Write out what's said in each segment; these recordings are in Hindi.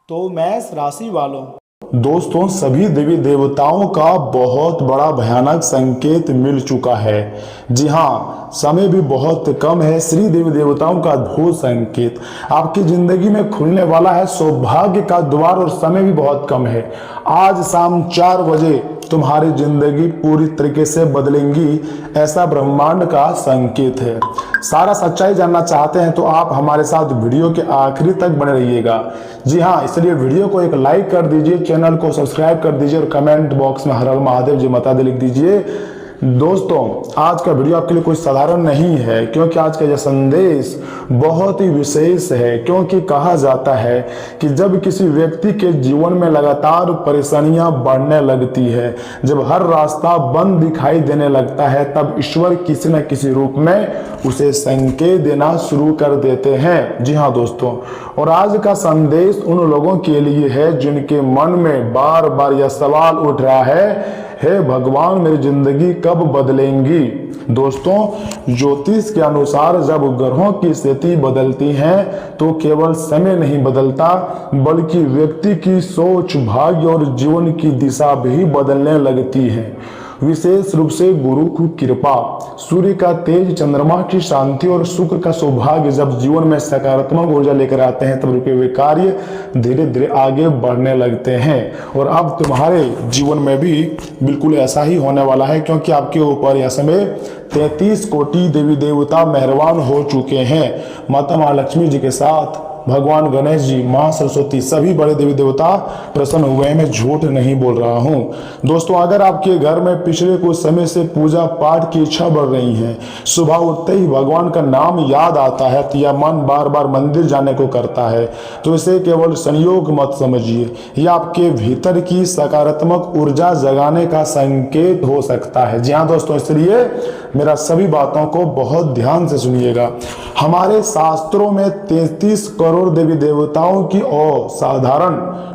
तो मेष राशि वालों, दोस्तों, सभी देवी देवताओं का बहुत बड़ा भयानक संकेत मिल चुका है। जी हाँ, समय भी बहुत कम है। श्री देवी देवताओं का अद्भुत संकेत आपकी जिंदगी में खुलने वाला है। सौभाग्य का द्वार और समय भी बहुत कम है। आज शाम 4 बजे तुम्हारी जिंदगी पूरी तरीके से बदलेंगी, ऐसा ब्रह्मांड का संकेत है। सारा सच्चाई जानना चाहते हैं तो आप हमारे साथ वीडियो के आखिरी तक बने रहिएगा। जी हाँ, इसलिए वीडियो को एक लाइक कर दीजिए, चैनल को सब्सक्राइब कर दीजिए और कमेंट बॉक्स में हर हर महादेव जी माता दी लिख दीजिए। दोस्तों, आज का वीडियो आपके लिए कोई साधारण नहीं है, क्योंकि आज का यह संदेश बहुत ही विशेष है। क्योंकि कहा जाता है कि जब किसी व्यक्ति के जीवन में लगातार परेशानियां बढ़ने लगती है, जब हर रास्ता बंद दिखाई देने लगता है, तब ईश्वर किसी न किसी रूप में उसे संकेत देना शुरू कर देते हैं। जी हाँ दोस्तों, और आज का संदेश उन लोगों के लिए है जिनके मन में बार बार यह सवाल उठ रहा है, हे भगवान, मेरी जिंदगी कब बदलेंगी। दोस्तों, ज्योतिष के अनुसार जब ग्रहों की स्थिति बदलती है तो केवल समय नहीं बदलता, बल्कि व्यक्ति की सोच, भाग्य और जीवन की दिशा भी बदलने लगती है। विशेष रूप से गुरु की कृपा, सूर्य का तेज, चंद्रमा की शांति और शुक्र का सौभाग्य जब जीवन में सकारात्मक ऊर्जा लेकर आते हैं, तब रुके हुए कार्य धीरे धीरे आगे बढ़ने लगते हैं। और अब तुम्हारे जीवन में भी बिल्कुल ऐसा ही होने वाला है, क्योंकि आपके ऊपर यह समय 33 कोटि देवी देवता मेहरबान हो चुके हैं। माता महालक्ष्मी जी के साथ भगवान गणेश जी, मां सरस्वती, सभी बड़े देवी देवता प्रसन्न हुए हैं। मैं झूठ नहीं बोल रहा हूं। दोस्तों, अगर आपके घर में पिछले कुछ समय से पूजा पाठ की इच्छा बढ़ रही है, सुबह उठते ही भगवान का नाम याद आता है या मन बार बार मंदिर जाने को करता है, तो इसे केवल संयोग मत समझिए। यह आपके भीतर की सकारात्मक ऊर्जा जगाने का संकेत हो सकता है। जी हाँ दोस्तों, इसलिए मेरा सभी बातों को बहुत ध्यान से सुनिएगा। हमारे शास्त्रों में 33 करोड़ देवी देवताओं की अवधारण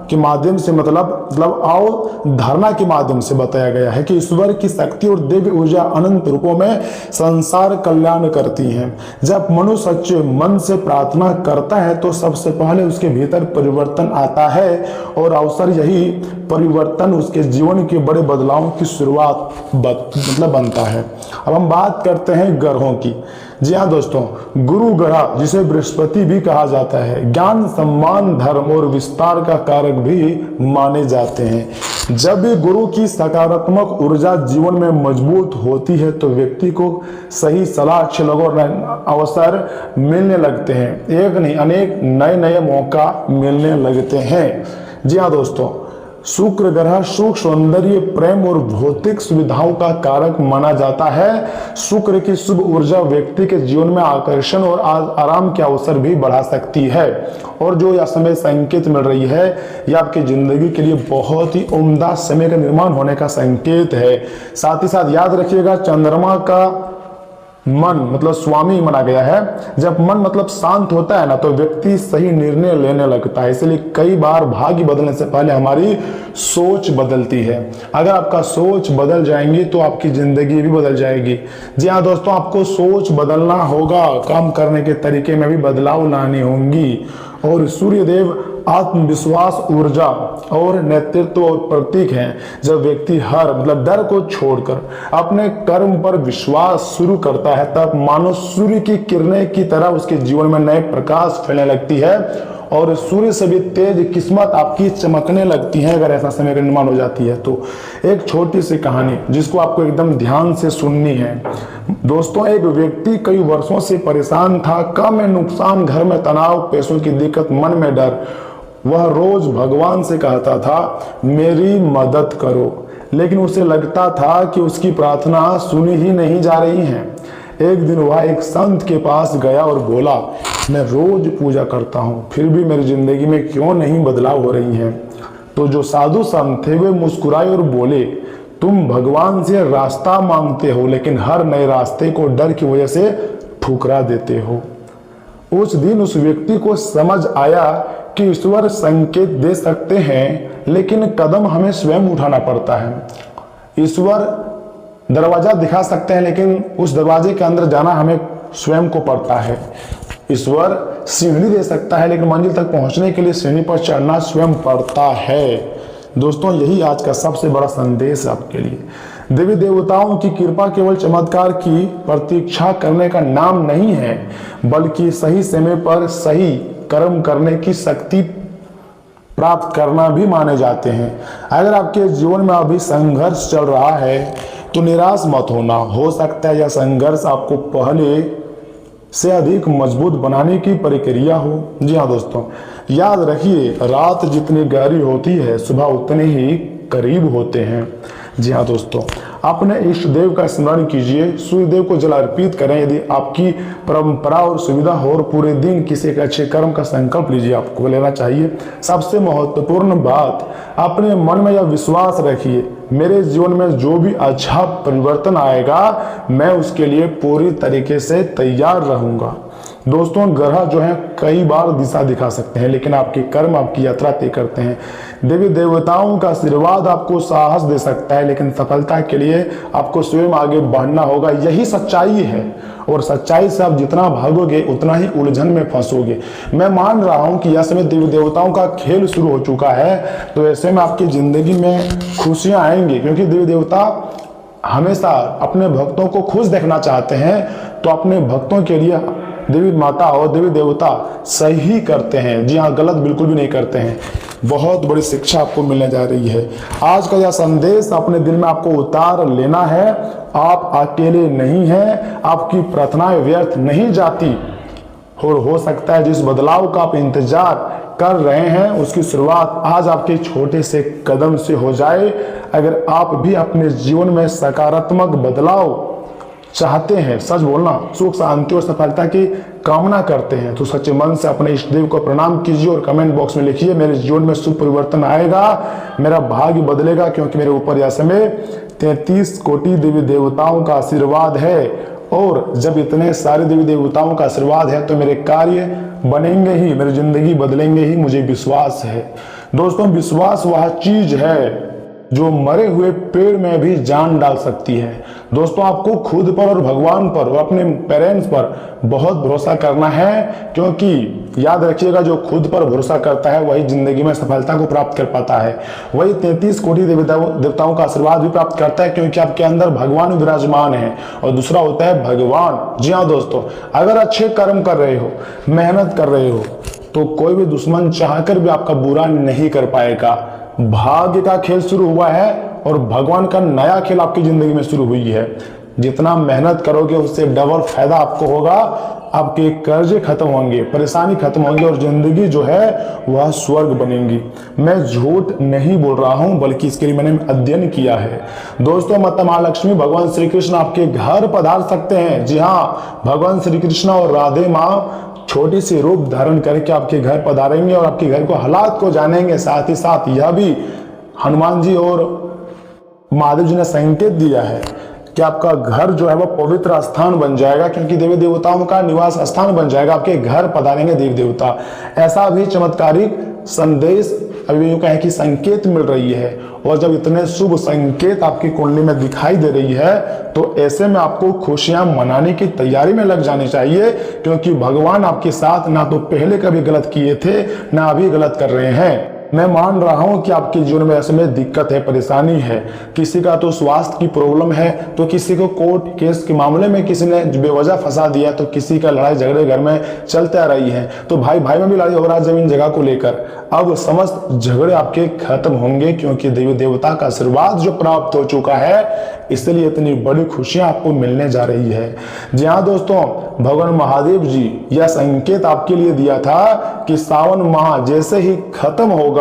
के माध्यम से मतलब अवधारणा के माध्यम से बताया गया है कि ईश्वर की शक्ति और दिव्य ऊर्जा अनंत रूपों में संसार कल्याण करती हैं। जब मनुष्य सच्चे मन से प्रार्थना करता है तो सबसे पहले उसके भीतर परिवर्तन आता है, और अवसर यही परिवर्तन उसके जीवन के बड़े बदलावों की शुरुआत बनता है। अब हम बात करते हैं ग्रहों की। जी हाँ दोस्तों, गुरु ग्रह, जिसे बृहस्पति भी कहा जाता है, ज्ञान, सम्मान, धर्म और विस्तार का कारक भी माने जाते हैं। जब भी गुरु की सकारात्मक ऊर्जा जीवन में मजबूत होती है तो व्यक्ति को सही सलाह, अच्छे लोगों और अवसर मिलने लगते हैं। एक नहीं, अनेक नए नए मौका मिलने लगते हैं। जी हाँ दोस्तों, शुक्र ग्रह सुख, सौंदर्य, प्रेम और भौतिक सुविधाओं का कारक माना जाता है। शुक्र की शुभ ऊर्जा व्यक्ति के जीवन में आकर्षण और आराम के अवसर भी बढ़ा सकती है। और जो यह समय संकेत मिल रही है, यह आपकी जिंदगी के लिए बहुत ही उम्दा समय का निर्माण होने का संकेत है। साथ ही साथ याद रखिएगा, चंद्रमा का मन मतलब स्वामी माना गया है। जब मन मतलब शांत होता है ना, तो व्यक्ति सही निर्णय लेने लगता है। इसलिए कई बार भाग्य बदलने से पहले हमारी सोच बदलती है। अगर आपका सोच बदल जाएंगी तो आपकी जिंदगी भी बदल जाएगी। जी हाँ दोस्तों, आपको सोच बदलना होगा, काम करने के तरीके में भी बदलाव लानी होंगी। और सूर्यदेव आत्मविश्वास, ऊर्जा और नेतृत्व और प्रतीक हैं। जब व्यक्ति हर डर को छोड़कर अपने कर्म पर विश्वास शुरू करता है, तब मानो सूर्य की किरणें की तरह उसके जीवन में नए प्रकाश फैलने लगती है और सूर्य से भी तेज किस्मत आपकी चमकने लगती है। अगर ऐसा समय का निर्माण हो जाती है तो एक छोटी सी कहानी जिसको आपको एकदम ध्यान से सुननी है। दोस्तों, एक व्यक्ति कई वर्षों से परेशान था। काम में नुकसान, घर में तनाव, पैसों की दिक्कत, मन में डर। वह रोज भगवान से कहता था, मेरी मदद करो, लेकिन उसे लगता था कि उसकी प्रार्थना सुनी ही नहीं जा रही है। एक दिन वह एक संत के पास गया और बोला, मैं रोज पूजा करता हूँ, फिर भी मेरी जिंदगी में क्यों नहीं बदलाव हो रही है। तो जो साधु संत थे वे मुस्कुराए और बोले, तुम भगवान से रास्ता मांगते हो, लेकिन हर नए रास्ते को डर की वजह से ठुकरा देते हो। उस दिन उस व्यक्ति को समझ आया कि ईश्वर संकेत दे सकते हैं, लेकिन कदम हमें स्वयं उठाना पड़ता है। ईश्वर दरवाजा दिखा सकते हैं, लेकिन उस दरवाजे के अंदर जाना हमें स्वयं को पड़ता है। ईश्वर सीढ़ी दे सकता है, लेकिन मंजिल तक पहुंचने के लिए सीढ़ी पर चढ़ना स्वयं पड़ता है। दोस्तों, यही आज का सबसे बड़ा संदेश है आपके लिए। देवी देवताओं की कृपा केवल चमत्कार की प्रतीक्षा करने का नाम नहीं है, बल्कि सही समय पर सही कर्म करने की शक्ति प्राप्त करना भी माने जाते हैं। अगर आपके जीवन में अभी संघर्ष चल रहा है तो निराश मत होना। हो सकता है यह संघर्ष आपको पहले से अधिक मजबूत बनाने की प्रक्रिया हो। जी हाँ दोस्तों, याद रखिए, रात जितनी गहरी होती है सुबह उतने ही करीब होते हैं। जी हाँ दोस्तों, अपने इष्ट देव का स्मरण कीजिए, सूर्य देव को जल अर्पित करें यदि आपकी परंपरा और सुविधा हो, और पूरे दिन किसी एक अच्छे कर्म का संकल्प लीजिए, आपको लेना चाहिए। सबसे महत्वपूर्ण बात, अपने मन में यह विश्वास रखिए, मेरे जीवन में जो भी अच्छा परिवर्तन आएगा मैं उसके लिए पूरी तरीके से तैयार रहूंगा। दोस्तों, ग्रह जो है कई बार दिशा दिखा सकते हैं, लेकिन आपके कर्म आपकी यात्रा तय करते हैं। देवी देवताओं का आशीर्वाद आपको साहस दे सकता है, लेकिन सफलता के लिए आपको स्वयं आगे बढ़ना होगा। यही सच्चाई है, और सच्चाई से आप जितना भागोगे उतना ही उलझन में फंसोगे। मैं मान रहा हूं कि यह समय देवी देवताओं का खेल शुरू हो चुका है, तो ऐसे में आपकी जिंदगी में खुशियां आएंगी, क्योंकि देवी देवता हमेशा अपने भक्तों को खुश देखना चाहते हैं। तो अपने भक्तों के लिए देवी माता और देवी देवता सही करते हैं। जी हाँ, गलत बिल्कुल भी नहीं करते हैं। बहुत बड़ी शिक्षा आपको मिलने जा रही है। आज का यह संदेश अपने दिल में आपको उतार लेना है। आप अकेले नहीं हैं, आपकी प्रार्थनाएं व्यर्थ नहीं जाती, और हो सकता है जिस बदलाव का आप इंतजार कर रहे हैं उसकी शुरुआत आज आपके छोटे से कदम से हो जाए। अगर आप भी अपने जीवन में सकारात्मक बदलाव चाहते हैं, सच बोलना, सुख शांति और सफलता की कामना करते हैं, तो सच्चे मन से अपने इष्ट देव को प्रणाम कीजिए और कमेंट बॉक्स में लिखिए, मेरे जीवन में शुभ परिवर्तन आएगा, मेरा भाग्य बदलेगा, क्योंकि मेरे ऊपर यह समय 33 कोटि देवी देवताओं का आशीर्वाद है। और जब इतने सारे देवी देवताओं का आशीर्वाद है तो मेरे कार्य बनेंगे ही, मेरी जिंदगी बदलेंगे ही, मुझे विश्वास है। दोस्तों, विश्वास वह चीज है जो मरे हुए पेड़ में भी जान डाल सकती है। दोस्तों, आपको खुद पर और भगवान पर और अपने पेरेंट्स पर बहुत भरोसा करना है, क्योंकि याद रखिएगा, जो खुद पर भरोसा करता है वही जिंदगी में सफलता को प्राप्त कर पाता है। वही 33 कोटि देवताओं का आशीर्वाद भी प्राप्त करता है, क्योंकि आपके अंदर भगवान विराजमान है। और दूसरा होता है भगवान। जी हाँ दोस्तों, अगर अच्छे कर्म कर रहे हो, मेहनत कर रहे हो, तो कोई भी दुश्मन चाहकर भी आपका बुरा नहीं कर पाएगा। भाग्य का खेल शुरू हुआ है और भगवान का नया खेल आपकी जिंदगी में शुरू हुई है। जितना मेहनत करोगे उससे डबल फायदा आपको होगा। आपके कर्जे खत्म होंगे, परेशानी खत्म होंगे, और जिंदगी जो है वह स्वर्ग बनेगी। मैं झूठ नहीं बोल रहा हूं, बल्कि इसके लिए मैंने अध्ययन किया है। दोस्तों, माता महालक्ष्मी भगवान श्री कृष्ण आपके घर पधार सकते हैं। जी हाँ, भगवान श्री कृष्ण और राधे माँ छोटी सी रूप धारण करके आपके घर पधारेंगे और आपके घर को हालात को जानेंगे। साथ ही साथ यह भी हनुमान जी और महादेव जी ने संकेत दिया है कि आपका घर जो है वह पवित्र स्थान बन जाएगा, क्योंकि देवी देवताओं का निवास स्थान बन जाएगा। आपके घर पधारेंगे देवी देवता। ऐसा भी चमत्कारिक संदेश अभी यूं कहें कि संकेत मिल रही है। और जब इतने शुभ संकेत आपकी कुंडली में दिखाई दे रही है, तो ऐसे में आपको खुशियां मनाने की तैयारी में लग जानी चाहिए, क्योंकि भगवान आपके साथ ना तो पहले कभी गलत किए थे, ना अभी गलत कर रहे हैं। मैं मान रहा हूं कि आपके जीवन में ऐसे में दिक्कत है, परेशानी है। किसी का तो स्वास्थ्य की प्रॉब्लम है, तो किसी को कोर्ट केस के मामले में किसी ने बेवजह फंसा दिया, तो किसी का लड़ाई झगड़े घर में चलते आ रही है, तो भाई भाई में भी लड़ाई हो रहा है जमीन जगह को लेकर। अब समस्त झगड़े आपके खत्म होंगे, क्योंकि देवी देवता का आशीर्वाद जो प्राप्त हो चुका है, इसलिए इतनी बड़ी खुशियां आपको मिलने जा रही है। जी हाँ दोस्तों, भगवान महादेव जी यह संकेत आपके लिए दिया था कि सावन माह जैसे ही खत्म होगा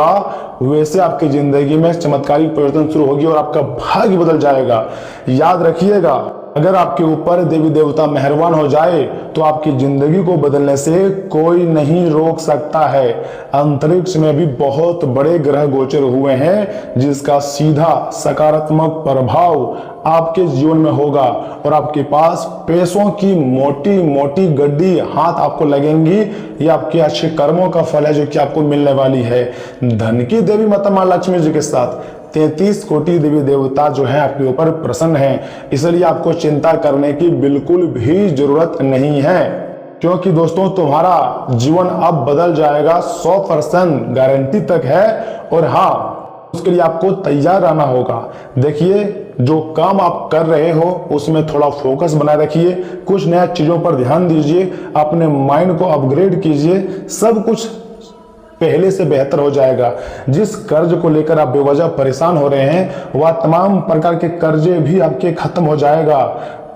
वैसे आपकी जिंदगी में चमत्कारिक परिवर्तन शुरू होगी और आपका भाग्य बदल जाएगा। याद रखिएगा, अगर आपके ऊपर देवी देवता मेहरबान हो जाए तो आपकी जिंदगी को बदलने से कोई नहीं रोक सकता है। अंतरिक्ष में भी बहुत बड़े ग्रह गोचर हुए हैं, जिसका सीधा सकारात्मक प्रभाव आपके जीवन में होगा, और आपके पास पैसों की मोटी मोटी गड्डी हाथ आपको लगेंगी। ये आपके अच्छे कर्मों का फल है जो कि आपको मिलने वाली है। धन की देवी माता महालक्ष्मी जी के साथ 33 कोटि देवी देवता जो है आपके ऊपर प्रसन्न हैं, इसलिए आपको चिंता करने की बिल्कुल भी जरूरत नहीं है। क्योंकि दोस्तों तुम्हारा जीवन अब बदल जाएगा, 100% गारंटी तक है। और हाँ, उसके लिए आपको तैयार रहना होगा। देखिए, जो काम आप कर रहे हो उसमें थोड़ा फोकस बनाए रखिए, कुछ नया चीजों पर ध्यान दीजिए, अपने माइंड को अपग्रेड कीजिए, सब कुछ पहले से बेहतर हो जाएगा। जिस कर्ज को लेकर आप बेवजह परेशान हो रहे हैं, वह तमाम प्रकार के कर्जे भी आपके खत्म हो जाएगा।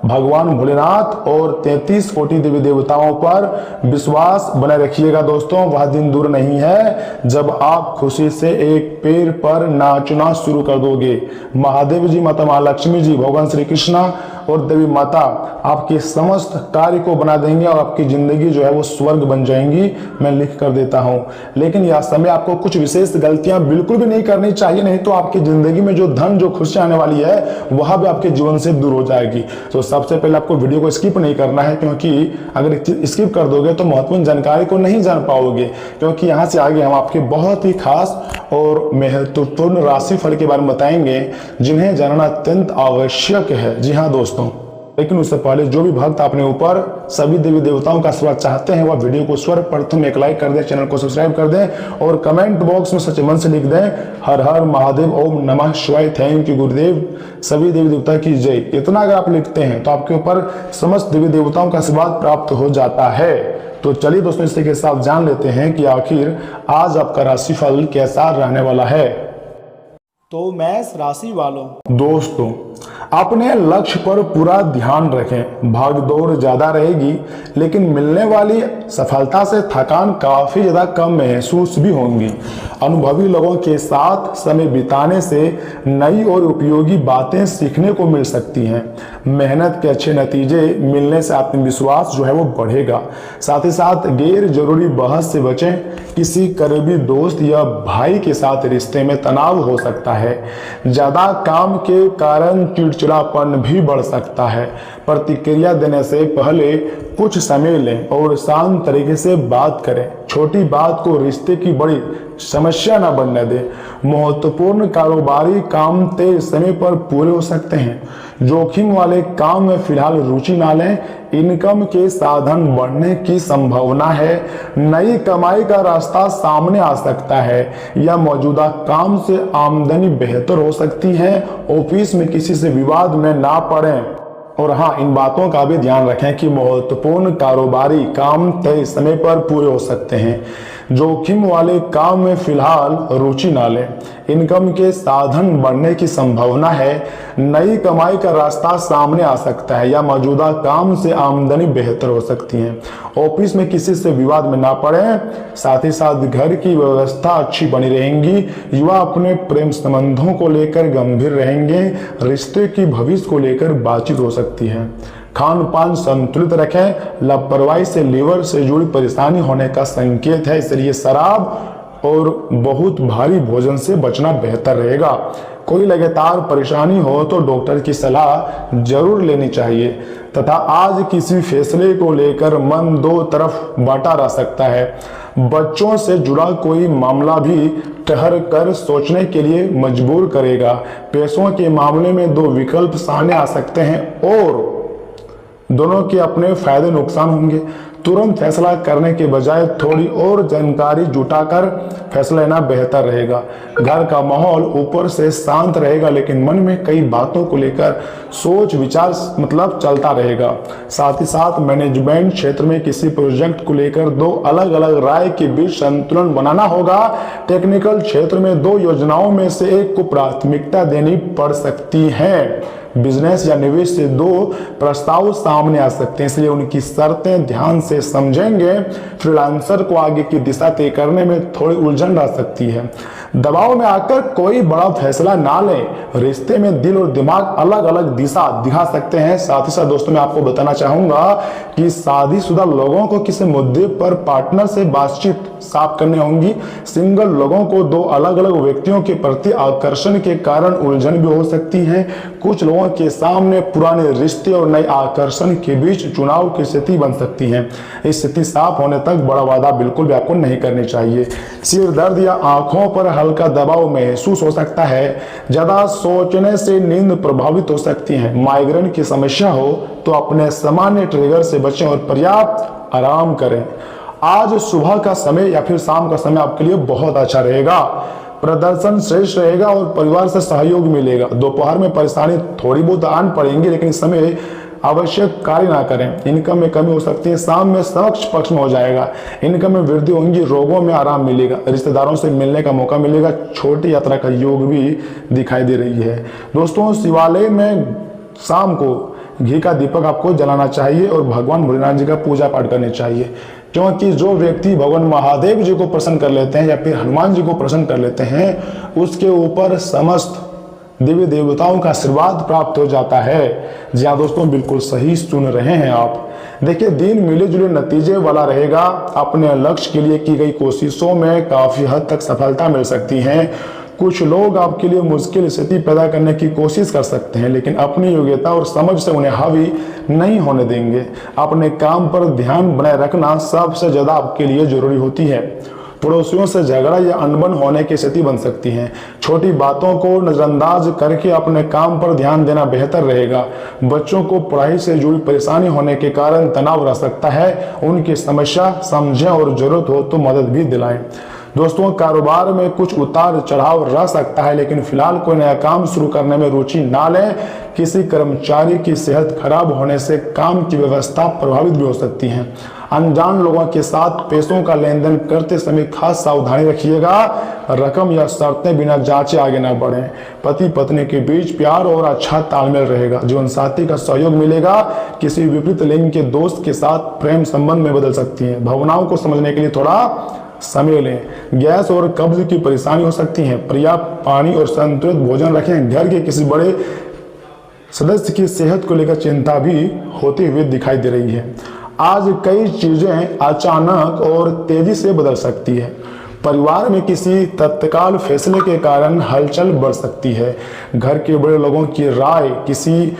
भगवान भोलेनाथ और 33 कोटि देवी देवताओं पर विश्वास बनाए रखिएगा दोस्तों, वह दिन दूर नहीं है जब आप खुशी से एक पैर पर नाचना शुरू कर दोगे। महादेव जी, माता महालक्ष्मी जी, भगवान श्री कृष्णा और देवी माता आपके समस्त कार्य को बना देंगे और आपकी जिंदगी जो है वो स्वर्ग बन जाएंगी, मैं लिख कर देता हूं। लेकिन यह समय आपको कुछ विशेष गलतियां बिल्कुल भी नहीं करनी चाहिए, नहीं तो आपकी जिंदगी में जो धन, जो खुशियां आने वाली है वह भी आपके जीवन से दूर हो जाएगी। तो सबसे पहले आपको वीडियो को स्किप नहीं करना है, क्योंकि अगर स्किप कर दोगे तो महत्वपूर्ण जानकारी को नहीं जान पाओगे, क्योंकि यहाँ से आगे हम आपके बहुत ही खास और महत्वपूर्ण राशिफल के बारे में बताएंगे जिन्हें जानना अत्यंत आवश्यक है। जी हाँ दोस्तों, लेकिन उससे पहले जो भी भक्त अपने ऊपर सभी देवी देवताओं का आशीर्वाद चाहते हैं वह वीडियो को सर्वप्रथम एक लाइक कर दें, चैनल को सब्सक्राइब कर दें और कमेंट बॉक्स में सच्चे मन से लिख दें, हर हर महादेव, ओम नमः शिवाय, थैंक यू गुरुदेव, सभी देवी देवता की जय। इतना अगर आप लिखते हैं तो आपके ऊपर समस्त देवी देवताओं का आशीर्वाद प्राप्त हो जाता है। तो चलिए दोस्तों, इसी के साथ जान लेते हैं कि आखिर आज आपका राशिफल कैसा रहने वाला है। तो मेष राशि वालों, दोस्तों अपने लक्ष्य पर पूरा ध्यान रखें। भागदौड़ ज्यादा रहेगी, लेकिन मिलने वाली सफलता से थकान काफी ज्यादा कम महसूस भी होंगी। अनुभवी लोगों के साथ समय बिताने से नई और उपयोगी बातें सीखने को मिल सकती हैं। मेहनत के अच्छे नतीजे मिलने से आत्मविश्वास जो है वो बढ़ेगा। साथ ही साथ गैर जरूरी बहस से बचें। किसी करीबी दोस्त या भाई के साथ रिश्ते में तनाव हो सकता है। ज्यादा काम के कारण चिड़चिड़ापन भी बढ़ सकता है। प्रतिक्रिया देने से पहले कुछ समय लें और शांत तरीके से बात करें। छोटी बात को रिश्ते की बड़ी समस्या न बनने दें। महत्वपूर्ण कारोबारी काम तय समय पर पूरे हो सकते हैं। जोखिम वाले काम में फिलहाल रुचि ना लें। इनकम के साधन बढ़ने की संभावना है। नई कमाई का रास्ता सामने आ सकता है या मौजूदा काम से आमदनी बेहतर हो सकती है। ऑफिस में किसी से विवाद में ना पड़ें। और हाँ, इन बातों का भी ध्यान रखें कि महत्वपूर्ण कारोबारी काम तय समय पर पूरे हो सकते हैं। जोखिम वाले काम में फिलहाल रुचि ना लें। इनकम के साधन बढ़ने की संभावना है। नई कमाई का रास्ता सामने आ सकता है या मौजूदा काम से आमदनी बेहतर हो सकती है। ऑफिस में किसी से विवाद में ना पड़े। साथ ही साथ घर की व्यवस्था अच्छी बनी रहेंगी। युवा अपने प्रेम संबंधों को लेकर गंभीर रहेंगे। रिश्ते की भविष्य को लेकर बातचीत हो सकती है। खान पान संतुलित रखें। लापरवाही से लीवर से जुड़ी परेशानी होने का संकेत है, इसलिए शराब और बहुत भारी भोजन से बचना बेहतर रहेगा। कोई लगातार परेशानी हो तो डॉक्टर की सलाह जरूर लेनी चाहिए। तथा आज किसी फैसले को लेकर मन दो तरफ बांटा रह सकता है। बच्चों से जुड़ा कोई मामला भी ठहर कर सोचने के लिए मजबूर करेगा। पैसों के मामले में दो विकल्प सामने आ सकते हैं और दोनों के अपने फायदे नुकसान होंगे। तुरंत फैसला करने के बजाय थोड़ी और जानकारी जुटाकर फैसला लेना बेहतर रहेगा। घर का माहौल ऊपर से शांत रहेगा, लेकिन मन में कई बातों को लेकर सोच विचार चलता रहेगा। साथ ही साथ मैनेजमेंट क्षेत्र में किसी प्रोजेक्ट को लेकर दो अलग अलग राय के बीच संतुलन बनाना होगा। टेक्निकल क्षेत्र में दो योजनाओं में से एक को प्राथमिकता देनी पड़ सकती है। बिजनेस या निवेश से दो प्रस्ताव सामने आ सकते हैं, इसलिए उनकी शर्तें ध्यान से समझेंगे। फ्रीलांसर को आगे की दिशा तय करने में थोड़ी उलझन रह सकती है। दबाव में आकर कोई बड़ा फैसला ना लें। रिश्ते में दिल और दिमाग अलग अलग दिशा दिखा सकते हैं। साथ ही साथ दोस्तों, मैं आपको बताना चाहूंगा कि शादीशुदा लोगों को किसी मुद्दे पर पार्टनर से बातचीत साफ करनी होंगी। सिंगल लोगों को दो अलग अलग व्यक्तियों के प्रति आकर्षण के कारण उलझन भी हो सकती है। कुछ लोगों के सामने पुराने रिश्ते और नए आकर्षण के बीच चुनाव की स्थिति बन सकती है। इस स्थिति साफ होने तक बड़ा वादा बिल्कुल भी आपको नहीं करनी चाहिए। सिर दर्द या आंखों पर हल्का दबाव महसूस हो सकता है। ज्यादा सोचने से नींद प्रभावित हो सकती है। माइग्रेन की समस्या हो तो अपने सामान्य ट्रिगर से बचें और पर्याप्त आराम करें। आज सुबह का समय या फिर शाम का समय आपके लिए बहुत अच्छा रहेगा, प्रदर्शन श्रेष्ठ रहेगा और परिवार से सहयोग मिलेगा। दोपहर में परेशानी थोड़ी बहुत आन पड़ेंगी, लेकिन इस समय आवश्यक कार्य ना करें। इनकम में कमी हो सकती है, शाम में समक्ष पक्ष में हो जाएगा। इनकम में वृद्धि होगी, रोगों में आराम मिलेगा, रिश्तेदारों से मिलने का मौका मिलेगा। छोटी यात्रा का योग भी दिखाई दे रही है। दोस्तों, शिवालय में शाम को घी का दीपक आपको जलाना चाहिए और भगवान भोलेनाथ जी का पूजा पाठ करनी चाहिए, क्योंकि जो व्यक्ति भगवान महादेव जी को प्रसन्न कर लेते हैं या फिर हनुमान जी को प्रसन्न कर लेते हैं, उसके ऊपर समस्त देवी देवताओं का आशीर्वाद प्राप्त हो जाता है। जी हाँ दोस्तों, बिल्कुल सही सुन रहे हैं आप। देखिए, दिन मिले जुले नतीजे वाला रहेगा। अपने लक्ष्य के लिए की गई कोशिशों में काफी हद तक सफलता मिल सकती है। कुछ लोग आपके लिए मुश्किल स्थिति पैदा करने की कोशिश कर सकते हैं, लेकिन अपनी योग्यता और समझ से उन्हें हावी नहीं होने देंगे। अपने काम पर ध्यान बनाए रखना सबसे ज्यादा आपके लिए जरूरी होती है। पड़ोसियों से झगड़ा या अनबन होने की स्थिति बन सकती है। छोटी बातों को नजरअंदाज करके अपने काम पर ध्यान देना बेहतर रहेगा। बच्चों को पढ़ाई से जुड़ी परेशानी होने के कारण तनाव रह सकता है। उनकी समस्या समझें और जरूरत हो तो मदद भी दिलाएं। दोस्तों, कारोबार में कुछ उतार चढ़ाव रह सकता है, लेकिन फिलहाल कोई नया काम शुरू करने में रुचि ना लें। किसी कर्मचारी की सेहत खराब होने से काम की व्यवस्था प्रभावित भी हो सकती है। अनजान लोगों के साथ पैसों का लेन देन करते समय खास सावधानी रखिएगा। रकम या शर्तें बिना जांचे आगे न बढ़ें। पति पत्नी के बीच प्यार और अच्छा तालमेल रहेगा। जीवन साथी का सहयोग मिलेगा। किसी विपरीत लिंग के दोस्त के साथ प्रेम संबंध में बदल सकती है। भावनाओं को समझने के लिए थोड़ा समय लें। गैस और कब्ज की परेशानी हो सकती है। पर्याप्त पानी और संतुलित भोजन रखें। घर के किसी बड़े सदस्य की सेहत को लेकर चिंता भी होती हुई दिखाई दे रही है। आज कई चीजें अचानक और तेजी से बदल सकती है। परिवार में किसी तत्काल फैसले के कारण हलचल बढ़ सकती है। घर के बड़े लोगों की राय किसी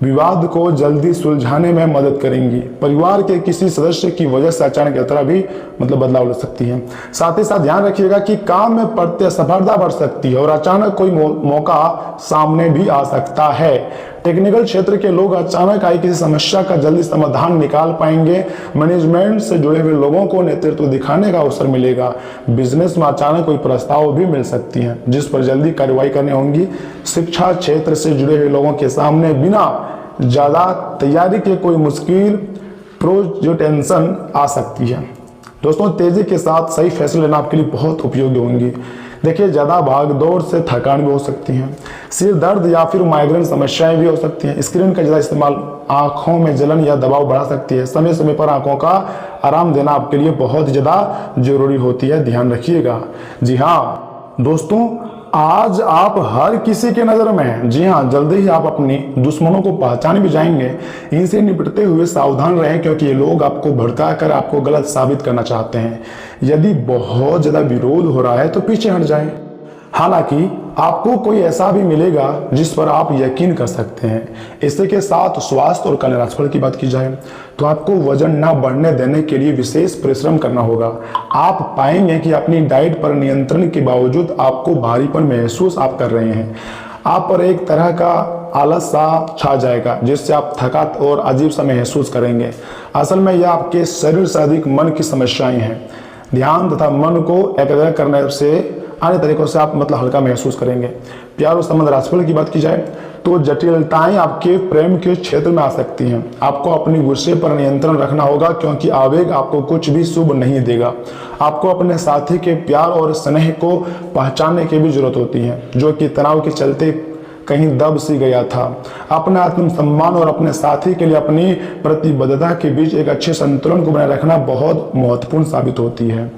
विवाद को जल्दी सुलझाने में मदद करेंगी। परिवार के किसी सदस्य की वजह से अचानक यात्रा भी बदलाव ले सकती है। साथ ही साथ ध्यान रखिएगा कि काम में प्रतिस्पर्धा बढ़ सकती है और अचानक कोई मौका सामने भी आ सकता है। टेक्निकल क्षेत्र के लोग अचानक आई किसी समस्या का जल्दी समाधान निकाल पाएंगे। मैनेजमेंट से जुड़े हुए लोगों को नेतृत्व दिखाने का अवसर मिलेगा। बिजनेस में अचानक कोई प्रस्ताव भी मिल सकती है जिस पर जल्दी कार्रवाई करनी होगी। शिक्षा क्षेत्र से जुड़े हुए लोगों के सामने बिना ज्यादा तैयारी के कोई मुश्किल प्रेजेंटेशन आ सकती है। दोस्तों, तेजी के साथ सही फैसले लेना आपके लिए बहुत उपयोगी होंगी। देखिए, ज़्यादा भाग दौड़ से थकान भी हो सकती है। सिर दर्द या फिर माइग्रेन समस्याएं भी हो सकती हैं। स्क्रीन का ज़्यादा इस्तेमाल आंखों में जलन या दबाव बढ़ा सकती है। समय समय पर आंखों का आराम देना आपके लिए बहुत ज़्यादा जरूरी होती है, ध्यान रखिएगा। जी हाँ दोस्तों, आज आप हर किसी के नजर में हैं। जी हाँ, जल्दी ही आप अपने दुश्मनों को पहचान भी जाएंगे। इनसे निपटते हुए सावधान रहें, क्योंकि ये लोग आपको भड़का कर आपको गलत साबित करना चाहते हैं। यदि बहुत ज्यादा विरोध हो रहा है तो पीछे हट जाएं। हालांकि आपको कोई ऐसा भी मिलेगा जिस पर आप यकीन कर सकते हैं। इसी के साथ स्वास्थ्य और कल्याण राशिफल की बात की जाए तो आपको वजन न बढ़ने देने के लिए विशेष परिश्रम करना होगा। आप पाएंगे कि अपनी डाइट पर नियंत्रण के बावजूद आपको भारीपन महसूस आप कर रहे हैं। आप पर एक तरह का आलस सा छा जाएगा जिससे आप थकात और अजीब सा महसूस करेंगे। असल में यह आपके शरीर से अधिक मन की समस्याएं हैं। ध्यान तथा मन को एकाग्र करने से अन्य तरीकों से आप हल्का महसूस करेंगे। प्यार और संबंध राशिफल की बात की जाए तो जटिलताएं आपके प्रेम के क्षेत्र में आ सकती हैं। आपको अपने गुस्से पर नियंत्रण रखना होगा, क्योंकि आवेग आपको कुछ भी शुभ नहीं देगा। आपको अपने साथी के प्यार और स्नेह को पहचानने की भी जरूरत होती है, जो कि तनाव के चलते कहीं दब सी गया था। अपने आत्मसम्मान और अपने साथी के लिए अपनी प्रतिबद्धता के बीच एक अच्छे संतुलन को बनाए रखना बहुत महत्वपूर्ण साबित होती है।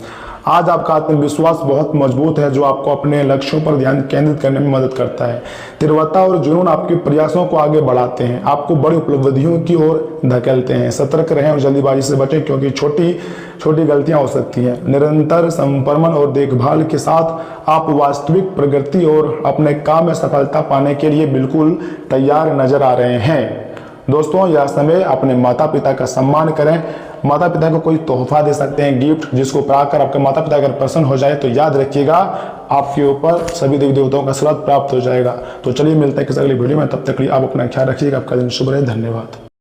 आज आपका आत्मविश्वास बहुत मजबूत है, जो आपको अपने लक्ष्यों पर ध्यान केंद्रित करने में मदद करता है। तीव्रता और जुनून आपके प्रयासों को आगे बढ़ाते हैं, आपको बड़ी उपलब्धियों की ओर धकेलते हैं। सतर्क रहें और जल्दीबाजी से बचें, क्योंकि छोटी छोटी गलतियां हो सकती हैं। निरंतर संपर्मन और देखभाल के साथ आप वास्तविक प्रगति और अपने काम में सफलता पाने के लिए बिल्कुल तैयार नजर आ रहे हैं। दोस्तों, यह समय अपने माता पिता का सम्मान करें। माता पिता को कोई तोहफा दे सकते हैं, गिफ्ट, जिसको पाकर आपके माता पिता अगर प्रसन्न हो जाए तो याद रखिएगा आपके ऊपर सभी देवी देवताओं का आशीर्वाद प्राप्त हो जाएगा। तो चलिए मिलते हैं किसी अगली वीडियो में, तब तक के लिए आप अपना ख्याल रखिएगा। आपका दिन शुभ रहे। धन्यवाद।